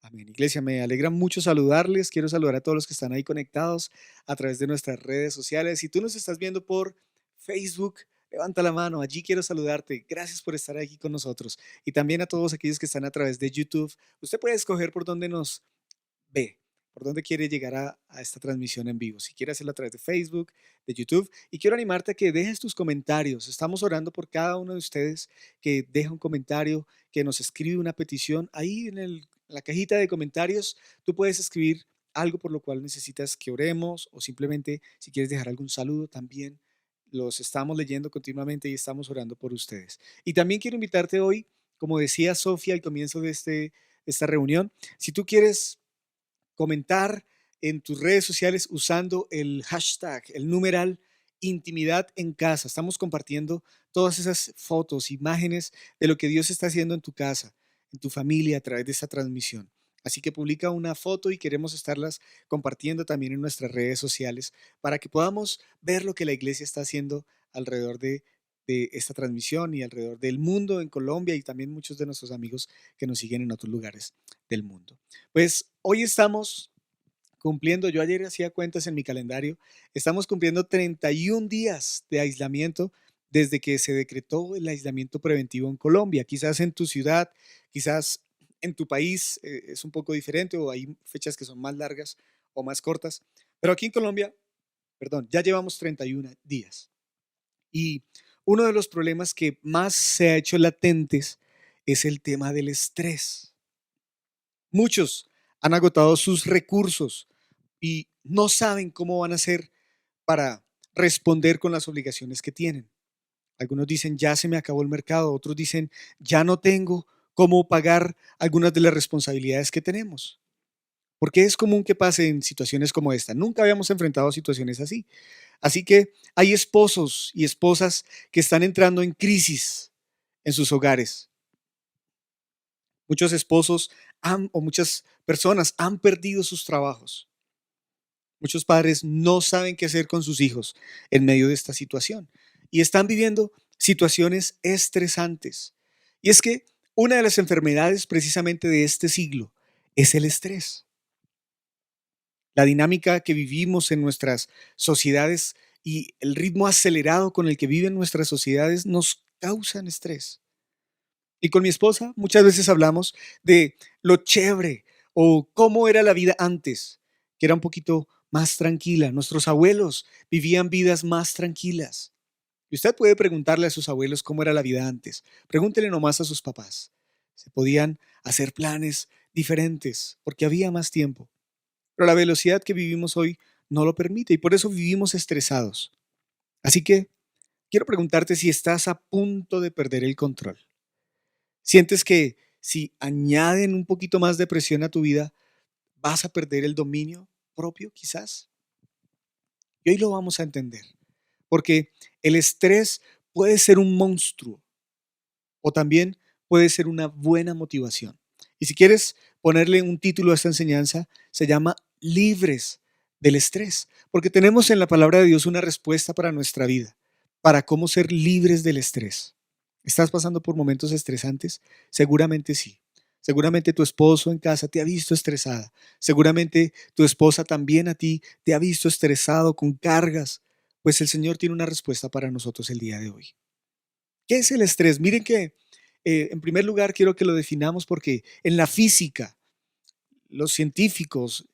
Amén. Iglesia, me alegra mucho saludarles. Quiero saludar a todos los que están ahí conectados a través de nuestras redes sociales. Si tú nos estás viendo por Facebook, levanta la mano. Allí quiero saludarte. Gracias por estar aquí con nosotros. Y también a todos aquellos que están a través de YouTube. Usted puede escoger por dónde nos ve, por dónde quiere llegar a esta transmisión en vivo. Si quiere hacerlo a través de Facebook, de YouTube. Y quiero animarte a que dejes tus comentarios. Estamos orando por cada uno de ustedes que deja un comentario, que nos escribe una petición. Ahí en la cajita de comentarios tú puedes escribir algo por lo cual necesitas que oremos o simplemente si quieres dejar algún saludo también. Los estamos leyendo continuamente y estamos orando por ustedes. Y también quiero invitarte hoy, como decía Sofía al comienzo de esta reunión, si tú quieres comentar en tus redes sociales usando el hashtag, el numeral intimidad en casa. Estamos compartiendo todas esas fotos, imágenes de lo que Dios está haciendo en tu casa, en tu familia a través de esta transmisión. Así que publica una foto y queremos estarlas compartiendo también en nuestras redes sociales para que podamos ver lo que la iglesia está haciendo alrededor de esta transmisión y alrededor del mundo en Colombia y también muchos de nuestros amigos que nos siguen en otros lugares del mundo. Pues hoy estamos cumpliendo, yo ayer hacía cuentas en mi calendario, estamos cumpliendo 31 días de aislamiento desde que se decretó el aislamiento preventivo en Colombia. Quizás en tu ciudad, quizás en tu país es un poco diferente o hay fechas que son más largas o más cortas, pero aquí en Colombia, perdón, ya llevamos 31 días. Y uno de los problemas que más se ha hecho latentes es el tema del estrés. Muchos han agotado sus recursos y no saben cómo van a hacer para responder con las obligaciones que tienen. Algunos dicen, ya se me acabó el mercado, otros dicen, ya no tengo cómo pagar algunas de las responsabilidades que tenemos. Porque es común que pase en situaciones como esta. Nunca habíamos enfrentado situaciones así. Así que hay esposos y esposas que están entrando en crisis en sus hogares. Muchos esposos o muchas personas han perdido sus trabajos. Muchos padres no saben qué hacer con sus hijos en medio de esta situación y están viviendo situaciones estresantes. Y es que una de las enfermedades precisamente de este siglo es el estrés. La dinámica que vivimos en nuestras sociedades y el ritmo acelerado con el que viven nuestras sociedades nos causan estrés. Y con mi esposa muchas veces hablamos de lo chévere o cómo era la vida antes, que era un poquito más tranquila. Nuestros abuelos vivían vidas más tranquilas. Y usted puede preguntarle a sus abuelos cómo era la vida antes. Pregúntele nomás a sus papás. Se podían hacer planes diferentes porque había más tiempo. Pero la velocidad que vivimos hoy no lo permite y por eso vivimos estresados. Así que quiero preguntarte si estás a punto de perder el control. ¿Sientes que si añaden un poquito más de presión a tu vida, vas a perder el dominio propio, quizás? Y hoy lo vamos a entender, porque el estrés puede ser un monstruo o también puede ser una buena motivación. Y si quieres ponerle un título a esta enseñanza, se llama Libres del estrés, porque tenemos en la palabra de Dios una respuesta para nuestra vida, para cómo ser libres del estrés. ¿Estás pasando por momentos estresantes? Seguramente sí. Seguramente tu esposo en casa te ha visto estresada. Seguramente tu esposa también a ti te ha visto estresado con cargas. Pues el Señor tiene una respuesta para nosotros el día de hoy. ¿Qué es el estrés? Miren que en primer lugar quiero que lo definamos porque en la física los científicos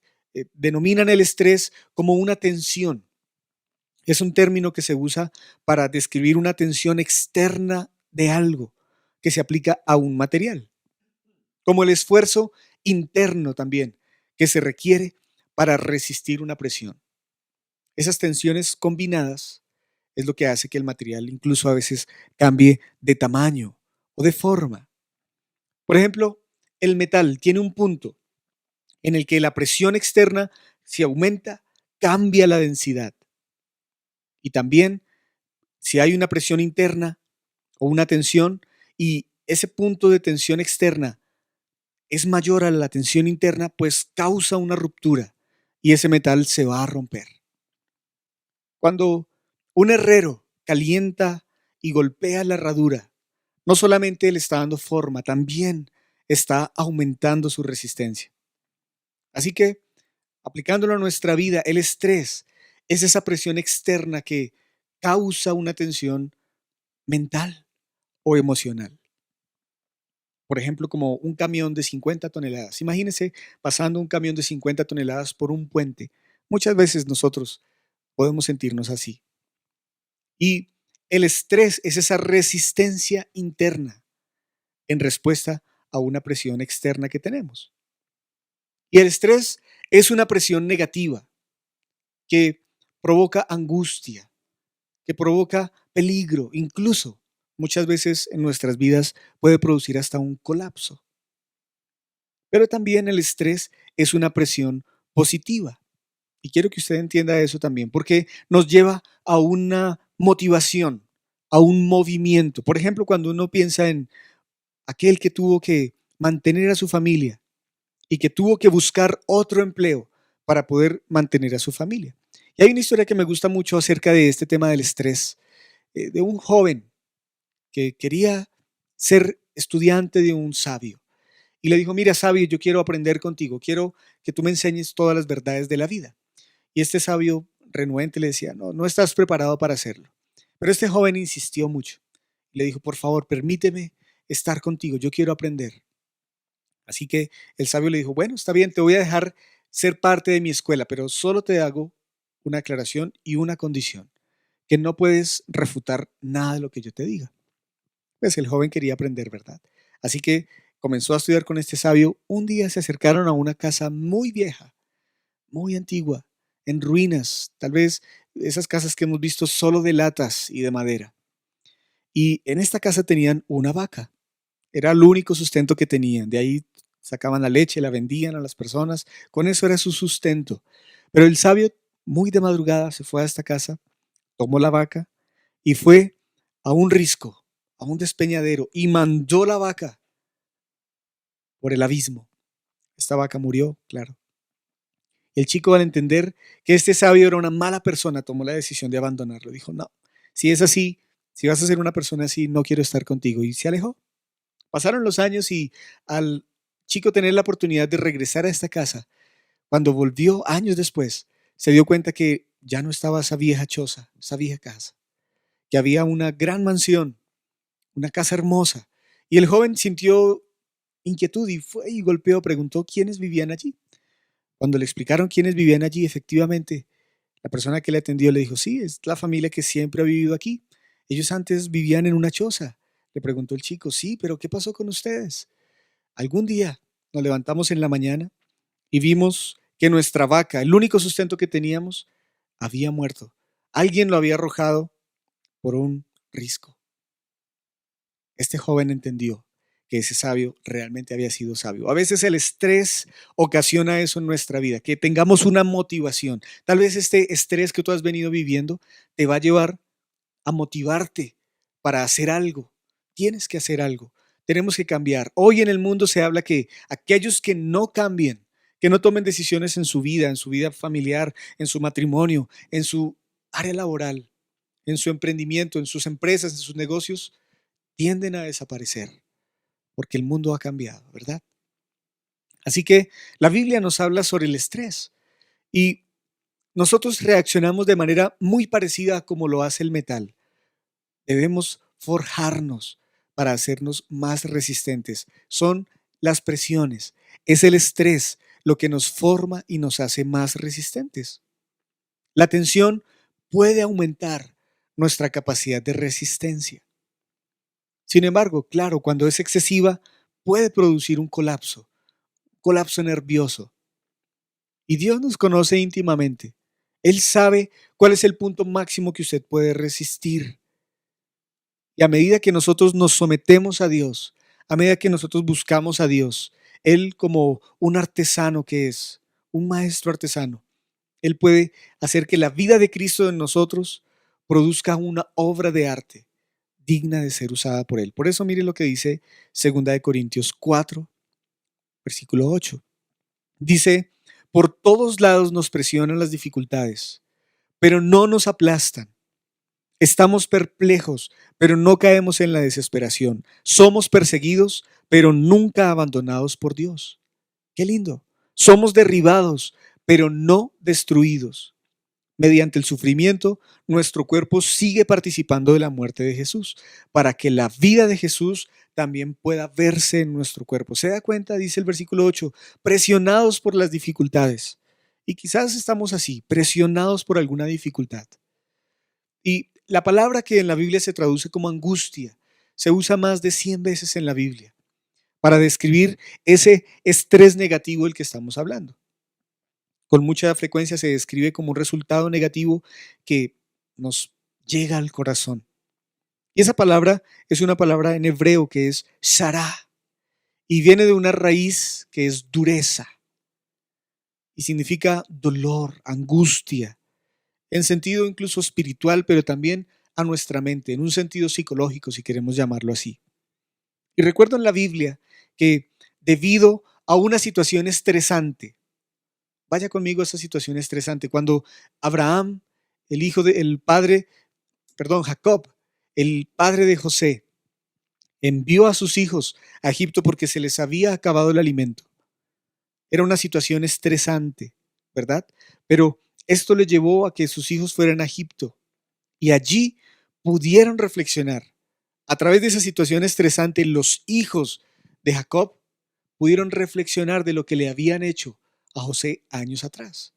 denominan el estrés como una tensión. Es un término que se usa para describir una tensión externa de algo que se aplica a un material, como el esfuerzo interno también que se requiere para resistir una presión. Esas tensiones combinadas es lo que hace que el material incluso a veces cambie de tamaño o de forma. Por ejemplo, el metal tiene un punto en el que la presión externa, si aumenta, cambia la densidad. Y también, si hay una presión interna o una tensión y ese punto de tensión externa es mayor a la tensión interna, pues causa una ruptura y ese metal se va a romper. Cuando un herrero calienta y golpea la herradura, no solamente le está dando forma, también está aumentando su resistencia. Así que, aplicándolo a nuestra vida, el estrés es esa presión externa que causa una tensión mental o emocional. Por ejemplo, como un camión de 50 toneladas. Imagínense pasando un camión de 50 toneladas por un puente. Muchas veces nosotros podemos sentirnos así. Y el estrés es esa resistencia interna en respuesta a una presión externa que tenemos. Y el estrés es una presión negativa que provoca angustia, que provoca peligro, incluso muchas veces en nuestras vidas puede producir hasta un colapso. Pero también el estrés es una presión positiva. Y quiero que usted entienda eso también, porque nos lleva a una motivación, a un movimiento. Por ejemplo, cuando uno piensa en aquel que tuvo que mantener a su familia y que tuvo que buscar otro empleo para poder mantener a su familia. Y hay una historia que me gusta mucho acerca de este tema del estrés, de un joven que quería ser estudiante de un sabio. Y le dijo, mira, sabio, yo quiero aprender contigo, quiero que tú me enseñes todas las verdades de la vida. Y este sabio renuente le decía, no, no estás preparado para hacerlo. Pero este joven insistió mucho. Le dijo, por favor, permíteme estar contigo, yo quiero aprender. Así que el sabio le dijo, bueno, está bien, te voy a dejar ser parte de mi escuela, pero solo te hago una aclaración y una condición, que no puedes refutar nada de lo que yo te diga. Pues el joven quería aprender, ¿verdad? Así que comenzó a estudiar con este sabio. Un día se acercaron a una casa muy vieja, muy antigua, en ruinas, tal vez esas casas que hemos visto solo de latas y de madera. Y en esta casa tenían una vaca. Era el único sustento que tenían. De ahí sacaban la leche, la vendían a las personas. Con eso era su sustento. Pero el sabio, muy de madrugada, se fue a esta casa, tomó la vaca y fue a un risco, a un despeñadero, y mandó la vaca por el abismo. Esta vaca murió, claro. El chico, al entender que este sabio era una mala persona, tomó la decisión de abandonarlo. Dijo, no, si es así, si vas a ser una persona así, no quiero estar contigo. Y se alejó. Pasaron los años y al chico tener la oportunidad de regresar a esta casa, cuando volvió años después, se dio cuenta que ya no estaba esa vieja choza, esa vieja casa, que había una gran mansión, una casa hermosa. Y el joven sintió inquietud y fue y golpeó, preguntó quiénes vivían allí. Cuando le explicaron quiénes vivían allí, efectivamente, la persona que le atendió le dijo, sí, es la familia que siempre ha vivido aquí. Ellos antes vivían en una choza. Le preguntó el chico, sí, pero ¿qué pasó con ustedes? Algún día nos levantamos en la mañana y vimos que nuestra vaca, el único sustento que teníamos, había muerto. Alguien lo había arrojado por un risco. Este joven entendió que ese sabio realmente había sido sabio. A veces el estrés ocasiona eso en nuestra vida, que tengamos una motivación. Tal vez este estrés que tú has venido viviendo te va a llevar a motivarte para hacer algo. Tienes que hacer algo. Tenemos que cambiar. Hoy en el mundo se habla que aquellos que no cambien, que no tomen decisiones en su vida familiar, en su matrimonio, en su área laboral, en su emprendimiento, en sus empresas, en sus negocios, tienden a desaparecer porque el mundo ha cambiado, ¿verdad? Así que la Biblia nos habla sobre el estrés y nosotros reaccionamos de manera muy parecida a como lo hace el metal. Debemos forjarnos para hacernos más resistentes. Son las presiones, es el estrés lo que nos forma y nos hace más resistentes. La tensión puede aumentar nuestra capacidad de resistencia. Sin embargo, claro, cuando es excesiva, puede producir un colapso nervioso. Y Dios nos conoce íntimamente. Él sabe cuál es el punto máximo que usted puede resistir. Y a medida que nosotros nos sometemos a Dios, a medida que nosotros buscamos a Dios, Él como un artesano que es, un maestro artesano, Él puede hacer que la vida de Cristo en nosotros produzca una obra de arte digna de ser usada por Él. Por eso mire lo que dice 2 Corintios 4, versículo 8. Dice, por todos lados nos presionan las dificultades, pero no nos aplastan. Estamos perplejos, pero no caemos en la desesperación. Somos perseguidos, pero nunca abandonados por Dios. Qué lindo. Somos derribados, pero no destruidos. Mediante el sufrimiento, nuestro cuerpo sigue participando de la muerte de Jesús, para que la vida de Jesús también pueda verse en nuestro cuerpo. ¿Se da cuenta? Dice el versículo 8, presionados por las dificultades. Y quizás estamos así, presionados por alguna dificultad. Y la palabra que en la Biblia se traduce como angustia se usa más de 100 veces en la Biblia para describir ese estrés negativo del que estamos hablando. Con mucha frecuencia se describe como un resultado negativo que nos llega al corazón. Y esa palabra es una palabra en hebreo que es sará y viene de una raíz que es dureza y significa dolor, angustia, en sentido incluso espiritual, pero también a nuestra mente, en un sentido psicológico, si queremos llamarlo así. Y recuerdo en la Biblia que debido a una situación estresante, vaya conmigo a esa situación estresante, cuando Abraham, el padre, perdón, Jacob, el padre de José, envió a sus hijos a Egipto porque se les había acabado el alimento. Era una situación estresante, ¿verdad? Pero esto le llevó a que sus hijos fueran a Egipto y allí pudieron reflexionar. A través de esa situación estresante, los hijos de Jacob pudieron reflexionar de lo que le habían hecho a José años atrás.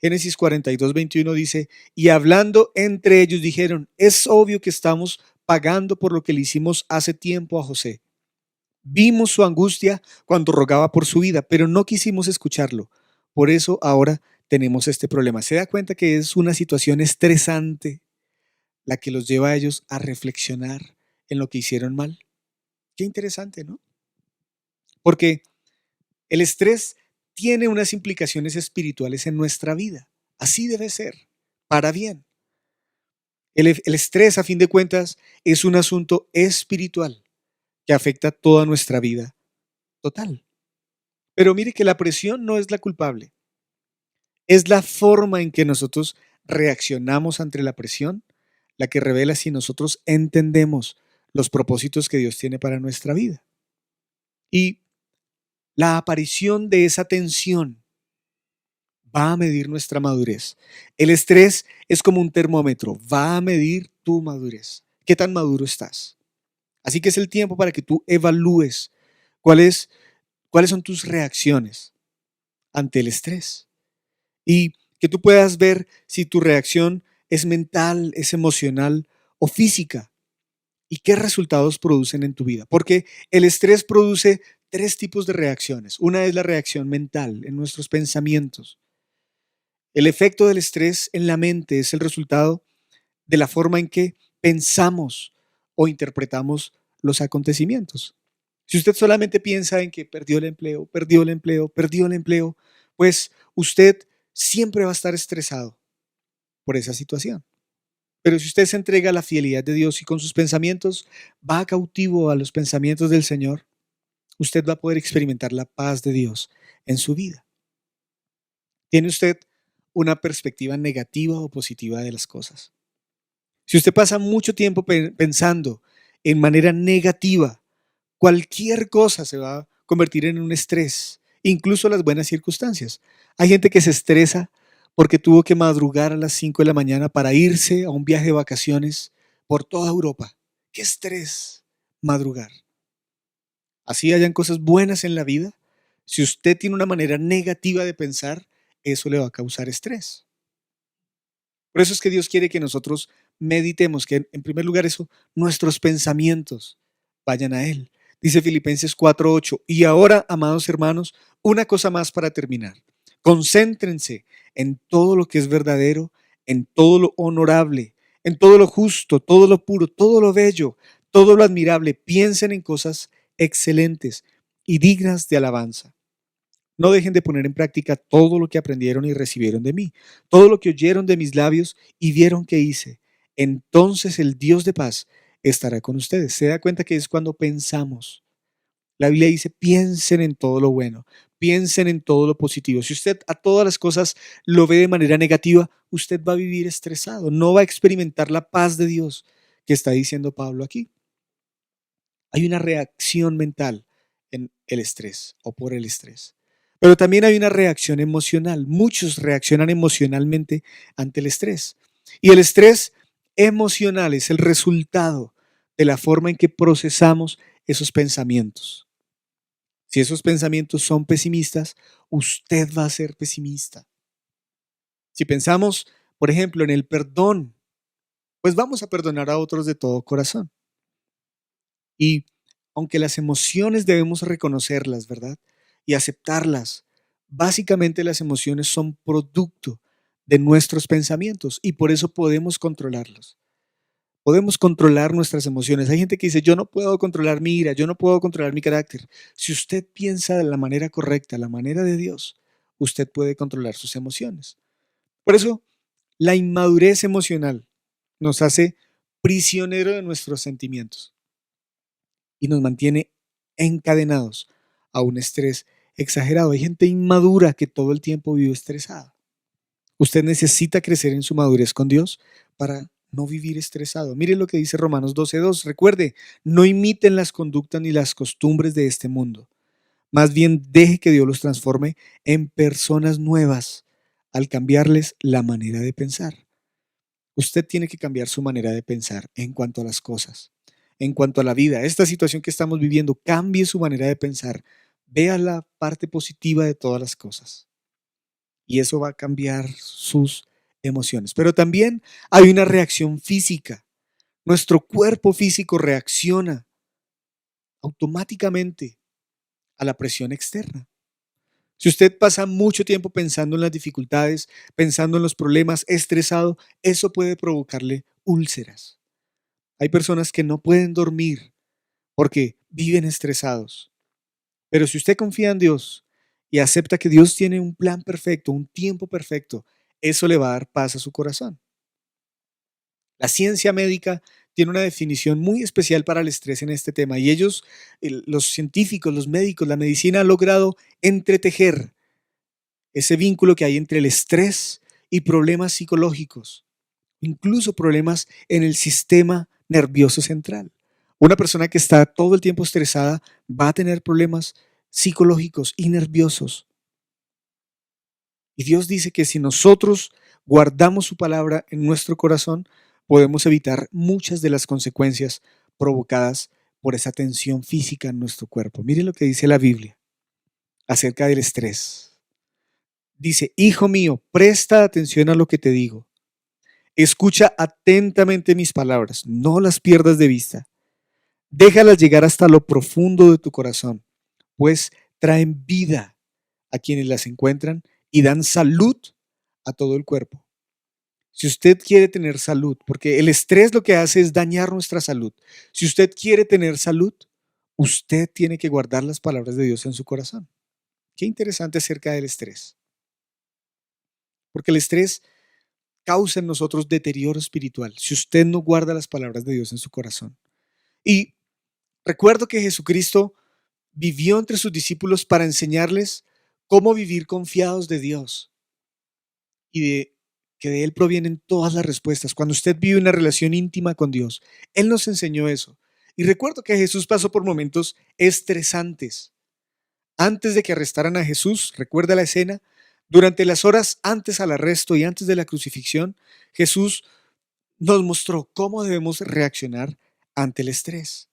Génesis 42:21 dice, y hablando entre ellos dijeron, es obvio que estamos pagando por lo que le hicimos hace tiempo a José. Vimos su angustia cuando rogaba por su vida, pero no quisimos escucharlo. Por eso ahora tenemos este problema. ¿Se da cuenta que es una situación estresante la que los lleva a ellos a reflexionar en lo que hicieron mal? Qué interesante, ¿no? Porque el estrés tiene unas implicaciones espirituales en nuestra vida. Así debe ser, para bien. El estrés, a fin de cuentas, es un asunto espiritual que afecta toda nuestra vida total. Pero mire que la presión no es la culpable. Es la forma en que nosotros reaccionamos ante la presión la que revela si nosotros entendemos los propósitos que Dios tiene para nuestra vida. Y la aparición de esa tensión va a medir nuestra madurez. El estrés es como un termómetro, va a medir tu madurez. ¿Qué tan maduro estás? Así que es el tiempo para que tú evalúes cuáles, cuáles son tus reacciones ante el estrés y que tú puedas ver si tu reacción es mental, es emocional o física y qué resultados producen en tu vida. Porque el estrés produce tres tipos de reacciones. Una es la reacción mental, en nuestros pensamientos. El efecto del estrés en la mente es el resultado de la forma en que pensamos o interpretamos los acontecimientos. Si usted solamente piensa en que perdió el empleo, perdió el empleo, perdió el empleo, pues usted siempre va a estar estresado por esa situación. Pero si usted se entrega a la fidelidad de Dios y con sus pensamientos va cautivo a los pensamientos del Señor, usted va a poder experimentar la paz de Dios en su vida. ¿Tiene usted una perspectiva negativa o positiva de las cosas? Si usted pasa mucho tiempo pensando en manera negativa, cualquier cosa se va a convertir en un estrés, incluso las buenas circunstancias. Hay gente que se estresa porque tuvo que madrugar a las 5 de la mañana para irse a un viaje de vacaciones por toda Europa. ¡Qué estrés madrugar! Así hayan cosas buenas en la vida. Si usted tiene una manera negativa de pensar, eso le va a causar estrés. Por eso es que Dios quiere que nosotros meditemos, que en primer lugar eso, nuestros pensamientos vayan a Él. Dice Filipenses 4:8. Y ahora, amados hermanos, una cosa más para terminar. Concéntrense en todo lo que es verdadero, en todo lo honorable, en todo lo justo, todo lo puro, todo lo bello, todo lo admirable. Piensen en cosas excelentes y dignas de alabanza. No dejen de poner en práctica todo lo que aprendieron y recibieron de mí, todo lo que oyeron de mis labios y vieron que hice. Entonces el Dios de paz estará con ustedes. Se da cuenta que es cuando pensamos. La Biblia dice, piensen en todo lo bueno, piensen en todo lo positivo. Si usted a todas las cosas lo ve de manera negativa, usted va a vivir estresado, no va a experimentar la paz de Dios que está diciendo Pablo aquí. Hay una reacción mental en el estrés o por el estrés. Pero también hay una reacción emocional. Muchos reaccionan emocionalmente ante el estrés. Y el estrés emocional es el resultado de la forma en que procesamos esos pensamientos. Si esos pensamientos son pesimistas, usted va a ser pesimista. Si pensamos, por ejemplo, en el perdón, pues vamos a perdonar a otros de todo corazón. Y aunque las emociones debemos reconocerlas, ¿verdad? Y aceptarlas, básicamente las emociones son producto de nuestros pensamientos y por eso podemos controlarlos. Podemos controlar nuestras emociones. Hay gente que dice, yo no puedo controlar mi ira, yo no puedo controlar mi carácter. Si usted piensa de la manera correcta, la manera de Dios, usted puede controlar sus emociones. Por eso, la inmadurez emocional nos hace prisionero de nuestros sentimientos y nos mantiene encadenados a un estrés exagerado. Hay gente inmadura que todo el tiempo vive estresada. Usted necesita crecer en su madurez con Dios para no vivir estresado. Mire lo que dice Romanos 12:2. Recuerde, no imiten las conductas ni las costumbres de este mundo. Más bien deje que Dios los transforme en personas nuevas al cambiarles la manera de pensar. Usted tiene que cambiar su manera de pensar en cuanto a las cosas, en cuanto a la vida. Esta situación que estamos viviendo, cambie su manera de pensar. Vea la parte positiva de todas las cosas y eso va a cambiar sus emociones. Pero también hay una reacción física. Nuestro cuerpo físico reacciona automáticamente a la presión externa. Si usted pasa mucho tiempo pensando en las dificultades, pensando en los problemas, estresado, eso puede provocarle úlceras. Hay personas que no pueden dormir porque viven estresados. Pero si usted confía en Dios y acepta que Dios tiene un plan perfecto, un tiempo perfecto, eso le va a dar paz a su corazón. La ciencia médica tiene una definición muy especial para el estrés en este tema y ellos, los científicos, los médicos, la medicina ha logrado entretejer ese vínculo que hay entre el estrés y problemas psicológicos, incluso problemas en el sistema nervioso central. Una persona que está todo el tiempo estresada va a tener problemas psicológicos y nerviosos. Y Dios dice que si nosotros guardamos su palabra en nuestro corazón, podemos evitar muchas de las consecuencias provocadas por esa tensión física en nuestro cuerpo. Mire lo que dice la Biblia acerca del estrés. Dice, hijo mío, presta atención a lo que te digo. Escucha atentamente mis palabras, no las pierdas de vista. Déjalas llegar hasta lo profundo de tu corazón, pues traen vida a quienes las encuentran y dan salud a todo el cuerpo. Si usted quiere tener salud, porque el estrés lo que hace es dañar nuestra salud. Si usted quiere tener salud, usted tiene que guardar las palabras de Dios en su corazón. Qué interesante acerca del estrés, porque el estrés causa en nosotros deterioro espiritual si usted no guarda las palabras de Dios en su corazón. Y recuerdo que Jesucristo vivió entre sus discípulos para enseñarles cómo vivir confiados de Dios y de que de Él provienen todas las respuestas. Cuando usted vive una relación íntima con Dios, Él nos enseñó eso. Y recuerdo que Jesús pasó por momentos estresantes. Antes de que arrestaran a Jesús, recuerda la escena, durante las horas antes al arresto y antes de la crucifixión, Jesús nos mostró cómo debemos reaccionar ante el estrés.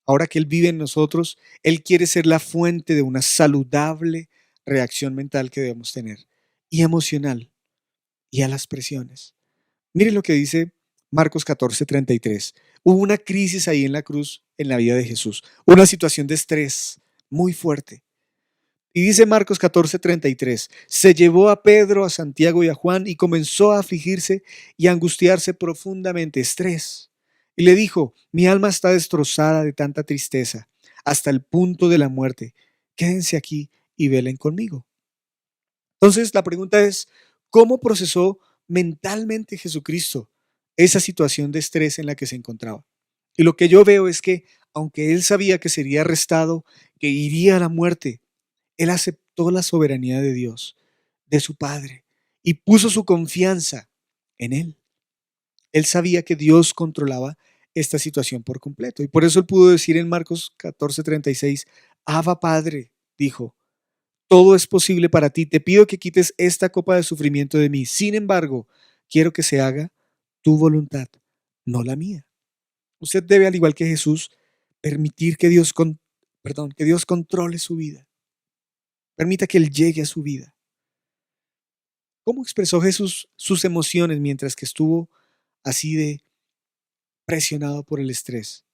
Ahora que Él vive en nosotros, Él quiere ser la fuente de una saludable reacción mental que debemos tener y emocional y a las presiones. Mire lo que dice Marcos 14:33. Hubo una crisis ahí en la cruz, en la vida de Jesús, una situación de estrés muy fuerte. Y dice Marcos 14:33, se llevó a Pedro, a Santiago y a Juan y comenzó a afligirse y a angustiarse profundamente, estrés. Y le dijo, mi alma está destrozada de tanta tristeza, hasta el punto de la muerte. Quédense aquí y velen conmigo. Entonces la pregunta es, ¿cómo procesó mentalmente Jesucristo esa situación de estrés en la que se encontraba? Y lo que yo veo es que, aunque él sabía que sería arrestado, que iría a la muerte, él aceptó la soberanía de Dios, de su Padre, y puso su confianza en Él. Él sabía que Dios controlaba esta situación por completo. Y por eso él pudo decir en Marcos 14:36, Abba Padre, dijo, Todo es posible para ti. Te pido que quites esta copa de sufrimiento de mí. Sin embargo, quiero que se haga tu voluntad, no la mía. Usted debe, al igual que Jesús, permitir que que Dios controle su vida. Permita que Él llegue a su vida. ¿Cómo expresó Jesús sus emociones mientras que estuvo así de presionado por el estrés?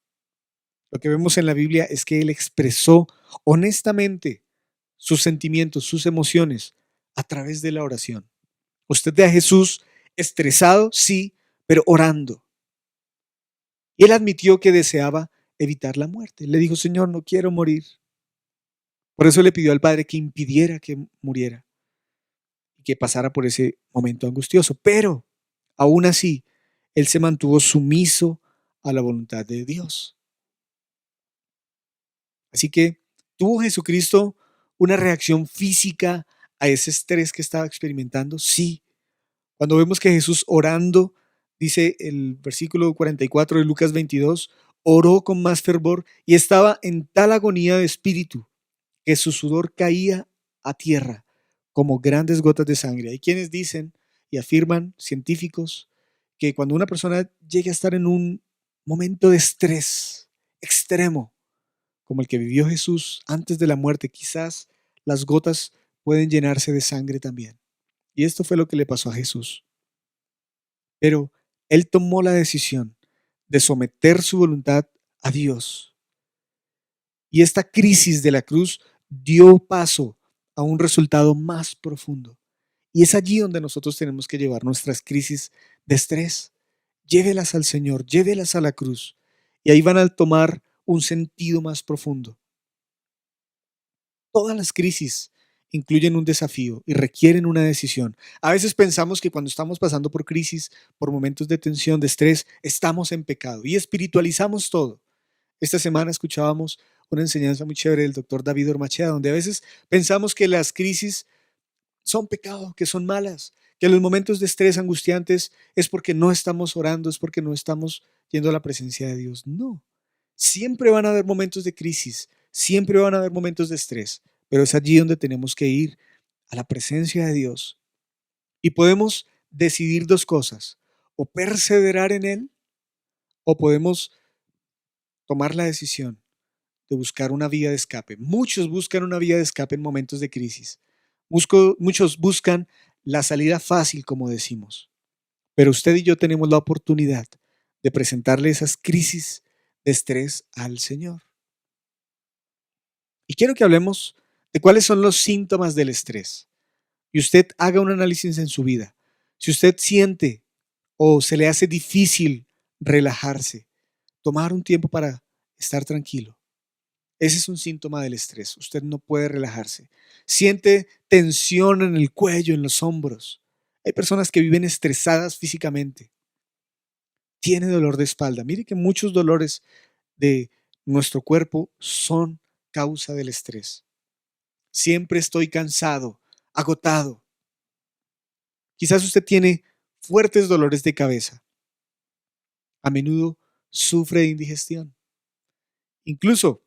Lo que vemos en la Biblia es que Él expresó honestamente sus sentimientos, sus emociones, a través de la oración. Usted ve a Jesús estresado, sí, pero orando. Y él admitió que deseaba evitar la muerte. Le dijo, Señor, no quiero morir. Por eso le pidió al Padre que impidiera que muriera y que pasara por ese momento angustioso. Pero, aún así, él se mantuvo sumiso a la voluntad de Dios. Así que, ¿tuvo Jesucristo una reacción física a ese estrés que estaba experimentando? Sí. Cuando vemos que Jesús orando, dice el versículo 44 de Lucas 22, oró con más fervor y estaba en tal agonía de espíritu que su sudor caía a tierra como grandes gotas de sangre. Hay quienes dicen y afirman, científicos, que cuando una persona llegue a estar en un momento de estrés extremo, como el que vivió Jesús antes de la muerte, quizás las gotas pueden llenarse de sangre también. Y esto fue lo que le pasó a Jesús. Pero él tomó la decisión de someter su voluntad a Dios. Y esta crisis de la cruz dio paso a un resultado más profundo. Y es allí donde nosotros tenemos que llevar nuestras crisis de estrés. Llévelas al Señor, llévelas a la cruz. Y ahí van a tomar un sentido más profundo. Todas las crisis incluyen un desafío y requieren una decisión. A veces pensamos que cuando estamos pasando por crisis, por momentos de tensión, de estrés, estamos en pecado y espiritualizamos todo. Esta semana escuchábamos una enseñanza muy chévere del doctor David Ormachea, donde a veces pensamos que las crisis son pecado, que son malas, que los momentos de estrés angustiantes es porque no estamos orando, es porque no estamos yendo a la presencia de Dios. No, siempre van a haber momentos de crisis, siempre van a haber momentos de estrés, pero es allí donde tenemos que ir a la presencia de Dios y podemos decidir dos cosas, o perseverar en Él o podemos tomar la decisión de buscar una vía de escape. Muchos buscan una vía de escape en momentos de crisis. Muchos buscan la salida fácil, como decimos. Pero usted y yo tenemos la oportunidad de presentarle esas crisis de estrés al Señor. Y quiero que hablemos de cuáles son los síntomas del estrés. Y usted haga un análisis en su vida. Si usted siente o se le hace difícil relajarse, tomar un tiempo para estar tranquilo. Ese es un síntoma del estrés. Usted no puede relajarse. Siente tensión en el cuello, en los hombros. Hay personas que viven estresadas físicamente. Tiene dolor de espalda. Mire que muchos dolores de nuestro cuerpo son causa del estrés. Siempre estoy cansado, agotado. Quizás usted tiene fuertes dolores de cabeza. A menudo sufre de indigestión. Incluso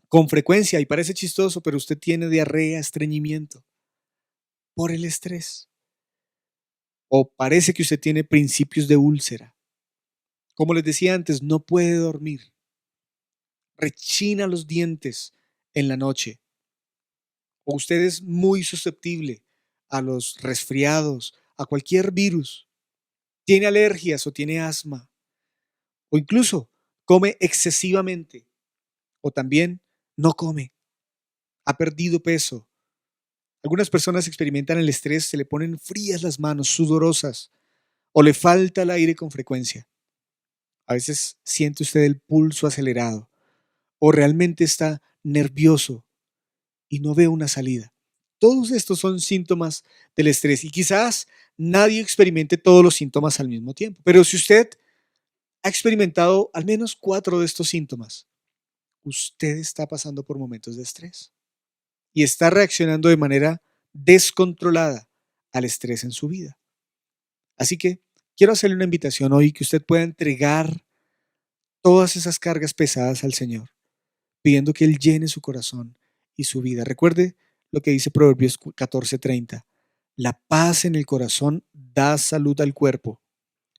con frecuencia, y parece chistoso, pero usted tiene diarrea, estreñimiento por el estrés. O parece que usted tiene principios de úlcera. Como les decía antes, no puede dormir. Rechina los dientes en la noche. O usted es muy susceptible a los resfriados, a cualquier virus. Tiene alergias o tiene asma. O incluso come excesivamente. O también no come. Ha perdido peso. Algunas personas experimentan el estrés, se le ponen frías las manos, sudorosas, o le falta el aire con frecuencia. A veces siente usted el pulso acelerado o realmente está nervioso y no ve una salida. Todos estos son síntomas del estrés y quizás nadie experimente todos los síntomas al mismo tiempo. Pero si usted ha experimentado al menos 4 de estos síntomas, usted está pasando por momentos de estrés y está reaccionando de manera descontrolada al estrés en su vida. Así que quiero hacerle una invitación hoy que usted pueda entregar todas esas cargas pesadas al Señor, pidiendo que Él llene su corazón y su vida. Recuerde lo que dice Proverbios 14:30. La paz en el corazón da salud al cuerpo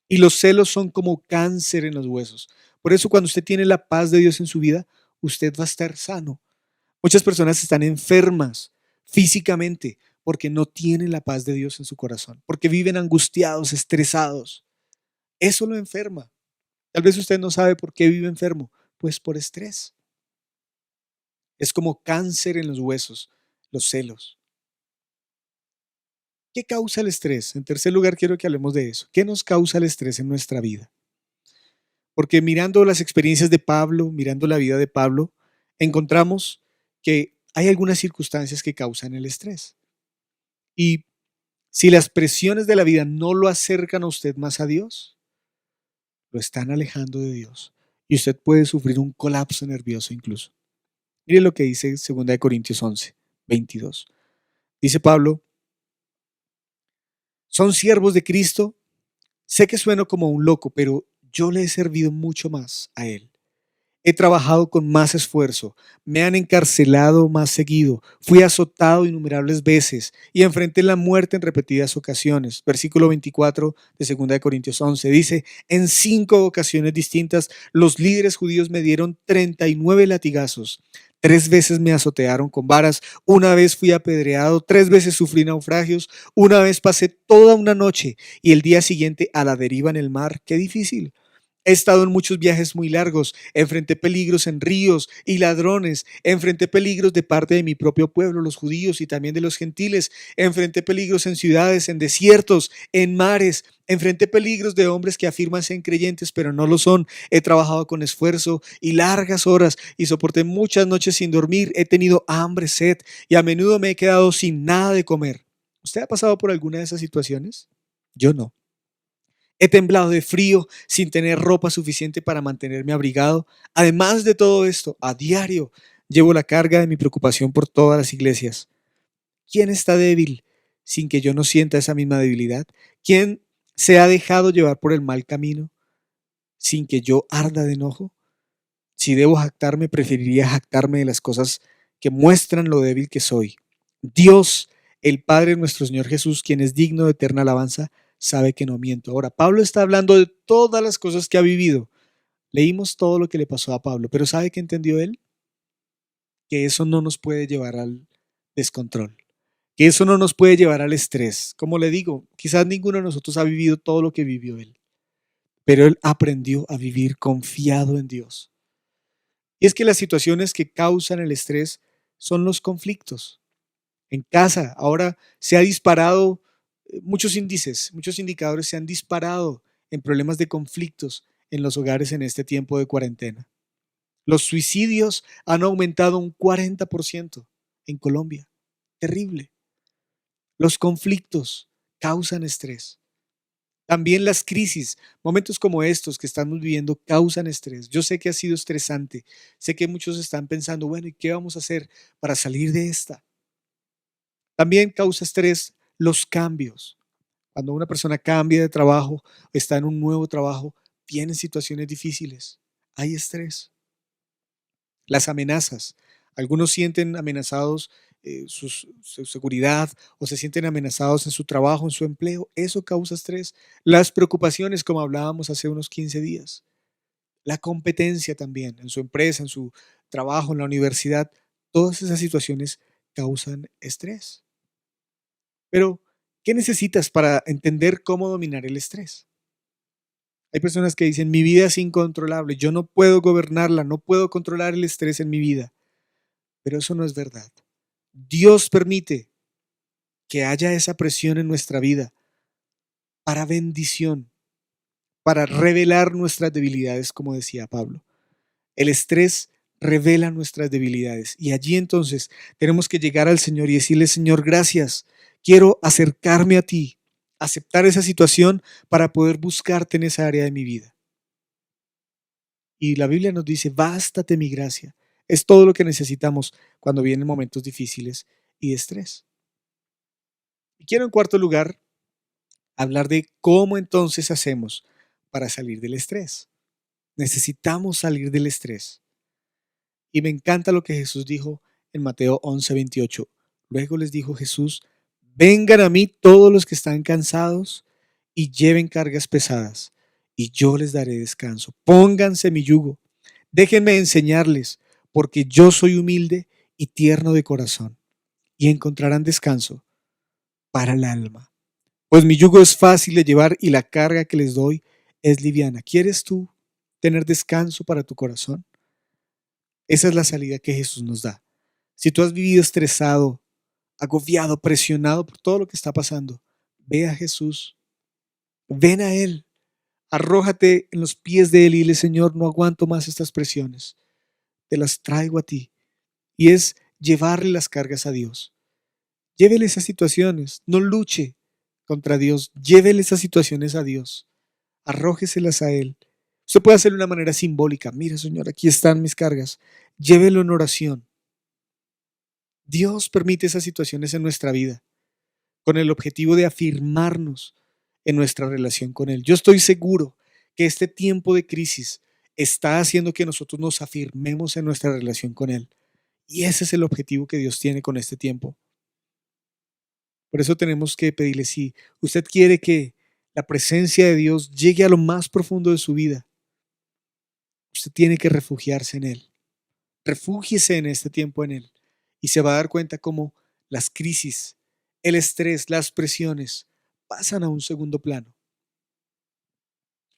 y los celos son como cáncer en los huesos. Por eso cuando usted tiene la paz de Dios en su vida, usted va a estar sano. Muchas personas están enfermas físicamente porque no tienen la paz de Dios en su corazón, porque viven angustiados, estresados. Eso lo enferma. Tal vez usted no sabe por qué vive enfermo, pues por estrés. Es como cáncer en los huesos, los celos. ¿Qué causa el estrés? En tercer lugar, quiero que hablemos de eso. ¿Qué nos causa el estrés en nuestra vida? Porque mirando las experiencias de Pablo, mirando la vida de Pablo, encontramos que hay algunas circunstancias que causan el estrés. Y si las presiones de la vida no lo acercan a usted más a Dios, lo están alejando de Dios. Y usted puede sufrir un colapso nervioso incluso. Mire lo que dice 2 Corintios 11:22. Dice Pablo, son siervos de Cristo. Sé que sueno como un loco, pero yo le he servido mucho más a Él. He trabajado con más esfuerzo, me han encarcelado más seguido, fui azotado innumerables veces y enfrenté la muerte en repetidas ocasiones. Versículo 24 de 2 Corintios 11 dice, en 5 ocasiones distintas los líderes judíos me dieron 39 latigazos. 3 veces me azotearon con varas, una vez fui apedreado, 3 veces sufrí naufragios, una vez pasé toda una noche y el día siguiente a la deriva en el mar. Qué difícil. He estado en muchos viajes muy largos, enfrenté peligros en ríos y ladrones, enfrenté peligros de parte de mi propio pueblo, los judíos y también de los gentiles, enfrenté peligros en ciudades, en desiertos, en mares, enfrenté peligros de hombres que afirman ser creyentes pero no lo son. He trabajado con esfuerzo y largas horas y soporté muchas noches sin dormir, he tenido hambre, sed y a menudo me he quedado sin nada de comer. ¿Usted ha pasado por alguna de esas situaciones? Yo no. He temblado de frío sin tener ropa suficiente para mantenerme abrigado. Además de todo esto, a diario llevo la carga de mi preocupación por todas las iglesias. ¿Quién está débil sin que yo no sienta esa misma debilidad? ¿Quién se ha dejado llevar por el mal camino sin que yo arda de enojo? Si debo jactarme, preferiría jactarme de las cosas que muestran lo débil que soy. Dios, el Padre de nuestro Señor Jesús, quien es digno de eterna alabanza, sabe que no miento. Ahora, Pablo está hablando de todas las cosas que ha vivido. Leímos todo lo que le pasó a Pablo, pero ¿sabe qué entendió él? Que eso no nos puede llevar al descontrol, que eso no nos puede llevar al estrés. Como le digo, quizás ninguno de nosotros ha vivido todo lo que vivió él, pero él aprendió a vivir confiado en Dios. Y es que las situaciones que causan el estrés son los conflictos. En casa, ahora se ha disparado muchos índices, muchos indicadores se han disparado en problemas de conflictos en los hogares en este tiempo de cuarentena. Los suicidios han aumentado un 40% en Colombia. Terrible. Los conflictos causan estrés. También las crisis, momentos como estos que estamos viviendo causan estrés. Yo sé que ha sido estresante. Sé que muchos están pensando, bueno, ¿y qué vamos a hacer para salir de esta? También causa estrés los cambios. Cuando una persona cambia de trabajo, está en un nuevo trabajo, tiene situaciones difíciles. Hay estrés. Las amenazas. Algunos sienten amenazados su seguridad o se sienten amenazados en su trabajo, en su empleo. Eso causa estrés. Las preocupaciones, como hablábamos hace unos 15 días. La competencia también en su empresa, en su trabajo, en la universidad. Todas esas situaciones causan estrés. Pero, ¿qué necesitas para entender cómo dominar el estrés? Hay personas que dicen, mi vida es incontrolable, yo no puedo gobernarla, no puedo controlar el estrés en mi vida. Pero eso no es verdad. Dios permite que haya esa presión en nuestra vida para bendición, para revelar nuestras debilidades, como decía Pablo. El estrés revela nuestras debilidades y allí entonces tenemos que llegar al Señor y decirle, Señor, gracias, quiero acercarme a ti, aceptar esa situación para poder buscarte en esa área de mi vida. Y la Biblia nos dice, bástate mi gracia. Es todo lo que necesitamos cuando vienen momentos difíciles y de estrés. Y quiero en cuarto lugar hablar de cómo entonces hacemos para salir del estrés. Necesitamos salir del estrés. Y me encanta lo que Jesús dijo en Mateo 11:28. Luego les dijo Jesús: vengan a mí todos los que están cansados y lleven cargas pesadas, y yo les daré descanso. Pónganse mi yugo, déjenme enseñarles, porque yo soy humilde y tierno de corazón, y encontrarán descanso para el alma. Pues mi yugo es fácil de llevar y la carga que les doy es liviana. ¿Quieres tú tener descanso para tu corazón? Esa es la salida que Jesús nos da. Si tú has vivido estresado, agobiado, presionado por todo lo que está pasando, ve a Jesús, ven a Él, arrójate en los pies de Él y dile: Señor, no aguanto más estas presiones, te las traigo a ti. Y es llevarle las cargas a Dios. Llévele esas situaciones, no luche contra Dios, llévele esas situaciones a Dios, arrójeselas a Él. Usted puede hacerlo de una manera simbólica: mira, Señor, aquí están mis cargas, llévelo en oración. Dios permite esas situaciones en nuestra vida con el objetivo de afirmarnos en nuestra relación con Él. Yo estoy seguro que este tiempo de crisis está haciendo que nosotros nos afirmemos en nuestra relación con Él. Y ese es el objetivo que Dios tiene con este tiempo. Por eso tenemos que pedirle: si usted quiere que la presencia de Dios llegue a lo más profundo de su vida, usted tiene que refugiarse en Él. Refúgiese en este tiempo en Él y se va a dar cuenta cómo las crisis, el estrés, las presiones pasan a un segundo plano.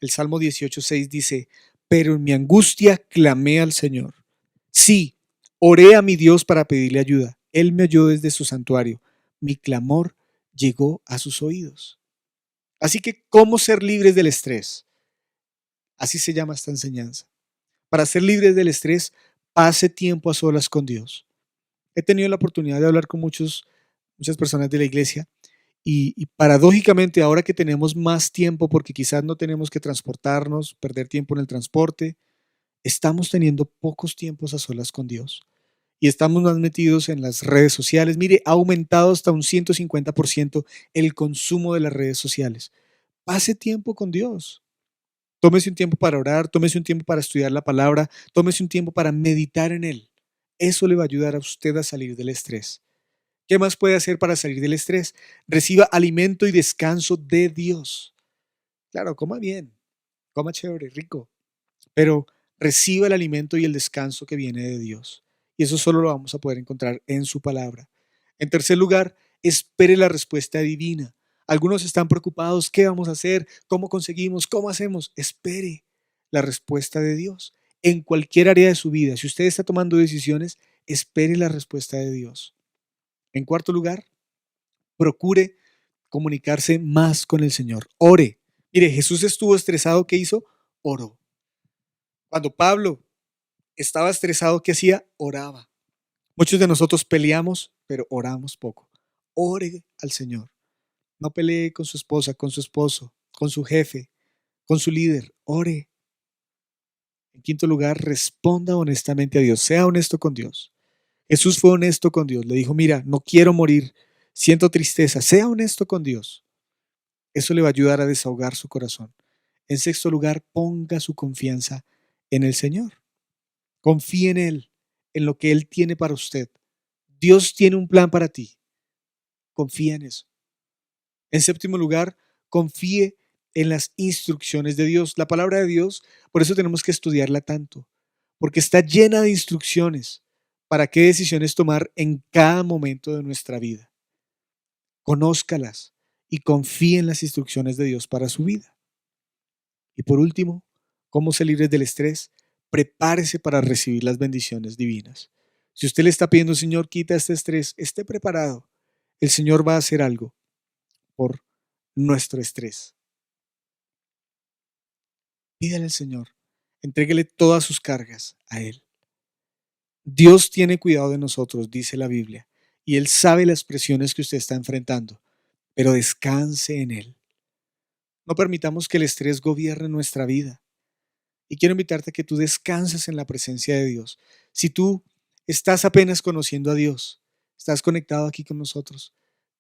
El Salmo 18:6 dice: pero en mi angustia clamé al Señor. Sí, oré a mi Dios para pedirle ayuda. Él me oyó desde su santuario. Mi clamor llegó a sus oídos. Así que, ¿cómo ser libres del estrés? Así se llama esta enseñanza. Para ser libres del estrés, pase tiempo a solas con Dios. He tenido la oportunidad de hablar con muchas personas de la iglesia y paradójicamente, ahora que tenemos más tiempo, porque quizás no tenemos que transportarnos, perder tiempo en el transporte, estamos teniendo pocos tiempos a solas con Dios y estamos más metidos en las redes sociales. Mire, ha aumentado hasta un 150% el consumo de las redes sociales. Pase tiempo con Dios. Tómese un tiempo para orar, tómese un tiempo para estudiar la palabra, tómese un tiempo para meditar en Él. Eso le va a ayudar a usted a salir del estrés. ¿Qué más puede hacer para salir del estrés? Reciba alimento y descanso de Dios. Claro, coma bien, coma chévere, rico, pero reciba el alimento y el descanso que viene de Dios. Y eso solo lo vamos a poder encontrar en su palabra. En tercer lugar, espere la respuesta divina. Algunos están preocupados: ¿qué vamos a hacer? ¿Cómo conseguimos? ¿Cómo hacemos? Espere la respuesta de Dios. En cualquier área de su vida, si usted está tomando decisiones, espere la respuesta de Dios. En cuarto lugar, procure comunicarse más con el Señor. Ore. Mire, Jesús estuvo estresado. ¿Qué hizo? Oró. Cuando Pablo estaba estresado, ¿qué hacía? Oraba. Muchos de nosotros peleamos, pero oramos poco. Ore al Señor. No pelee con su esposa, con su esposo, con su jefe, con su líder. Ore. En quinto lugar, responda honestamente a Dios. Sea honesto con Dios. Jesús fue honesto con Dios. Le dijo: mira, no quiero morir. Siento tristeza. Sea honesto con Dios. Eso le va a ayudar a desahogar su corazón. En sexto lugar, ponga su confianza en el Señor. Confíe en Él, en lo que Él tiene para usted. Dios tiene un plan para ti. Confía en eso. En séptimo lugar, confíe en las instrucciones de Dios. La palabra de Dios, por eso tenemos que estudiarla tanto, porque está llena de instrucciones para qué decisiones tomar en cada momento de nuestra vida. Conózcalas y confíe en las instrucciones de Dios para su vida. Y por último, ¿cómo ser libres del estrés? Prepárese para recibir las bendiciones divinas. Si usted le está pidiendo: Señor, quita este estrés, esté preparado. El Señor va a hacer algo por nuestro estrés. Pídale al Señor, entréguele todas sus cargas a Él. Dios tiene cuidado de nosotros, dice la Biblia, y Él sabe las presiones que usted está enfrentando, pero descanse en Él. No permitamos que el estrés gobierne nuestra vida. Y quiero invitarte a que tú descanses en la presencia de Dios. Si tú estás apenas conociendo a Dios, estás conectado aquí con nosotros,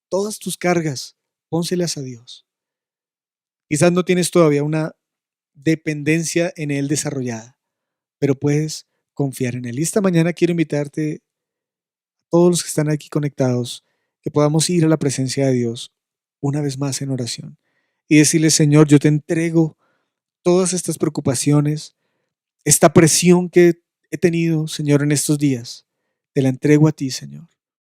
todas tus cargas, pónselas a Dios. Quizás no tienes todavía una dependencia en Él desarrollada, pero puedes confiar en Él. Y esta mañana quiero invitarte todos los que están aquí conectados, que podamos ir a la presencia de Dios una vez más en oración y decirle, Señor, yo te entrego todas estas preocupaciones, esta presión que he tenido, Señor, en estos días. Te la entrego a ti, Señor.